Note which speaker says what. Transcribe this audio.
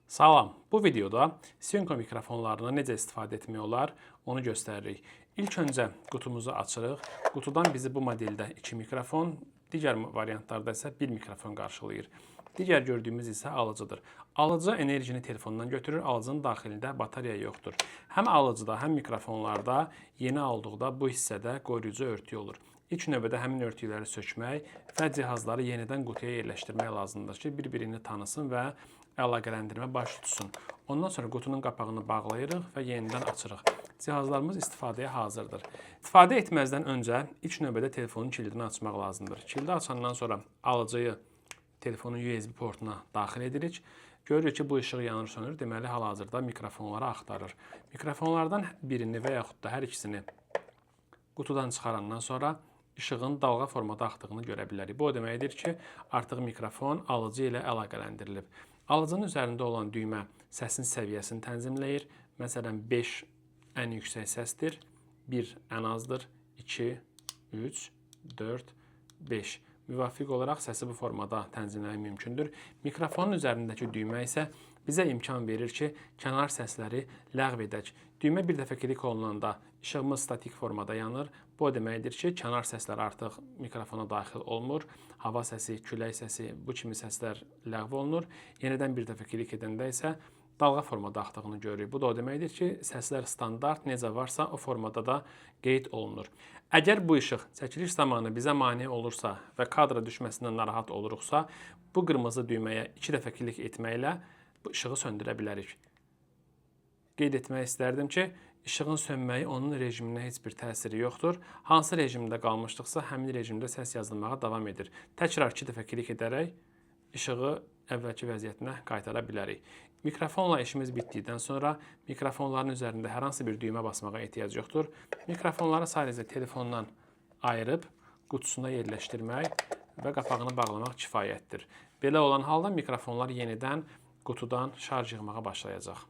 Speaker 1: Salam, bu videoda Sionko mikrofonlarını necə istifadə etmək olar, onu göstəririk. İlk öncə qutumuzu açırıq. Qutudan bizi bu modeldə 2 mikrofon, digər variantlarda isə 1 mikrofon qarşılayır. Digər gördüyümüz isə alıcıdır. Alıcı enerjini telefondan götürür, alıcının daxilində batareya yoxdur. Həm alıcıda, həm mikrofonlarda yeni aldıqda bu hissədə qoruyucu örtük olur. İlk növbədə həmin örtükləri sökmək və cihazları yenidən qutuya yerləşdirmək lazımdır ki, bir-birini tanısın və əlaqələndirmə baş tutsun. Ondan sonra qutunun qapağını bağlayırıq və yenidən açırıq. Cihazlarımız istifadəyə hazırdır. İstifadə etməzdən öncə ilk növbədə telefonun kilidini açmaq lazımdır. Kilidi açandan sonra alıcıyı telefonun USB portuna daxil edirik. Görürük ki, bu işıq yanır sönür. Deməli, hal-hazırda mikrofonları axtarır. Mikrofonlardan birini və yaxud da hər ikisini qutudan çıxarandan sonra işığın dalğa formada axdığını görə bilərik. Bu o deməkdir ki, artıq mikrofon alıcı ilə əlaqələndirilib. Alıcının üzərində olan düymə səsin səviyyəsini tənzimləyir. Məsələn, 5 ən yüksək səsdir, 1 ən azdır, 2, 3, 4, 5. Müvafiq olaraq səsi bu formada tənzimləmək mümkündür. Mikrofonun üzərindəki düymə isə bizə imkan verir ki, kənar səsləri ləğv edək. Düymə bir dəfə klik olunanda işığımız statik formada yanır. Bu o deməkdir ki, kənar səslər artıq mikrofona daxil olmur. Hava səsi, külək səsi, bu kimi səslər ləğv olunur. Yenidən bir dəfə klik edəndə isə dalğa formada axdığını görürük. Bu da o deməkdir ki, səslər standart necə varsa o formada da qeyd olunur. Əgər bu işıq çəkiliş zamanı bizə mane olursa və kadra düşməsindən narahat oluruqsa, bu qırmızı düyməyə 2 dəfə klik etməklə bu işığı söndürə bilərik. Qeyd etmək istərdim ki, işığın sönməyi onun rejiminə heç bir təsiri yoxdur. Hansı rejimdə qalmışdıqsa, həmin rejimdə səs yazılmağa davam edir. Təkrar 2 dəfə klik edərək işığı əvvəlki vəziyyətinə qaytara bilərik. Mikrofonla işimiz bitdikdən sonra mikrofonların üzərində hər hansı bir düymə basmağa ehtiyac yoxdur. Mikrofonları sadəcə telefondan ayırıb qutusuna yerləşdirmək və qapağını bağlamaq kifayətdir. Belə olan halda mikrofonlar yenidən qutudan şarj yığmağa başlayacaq.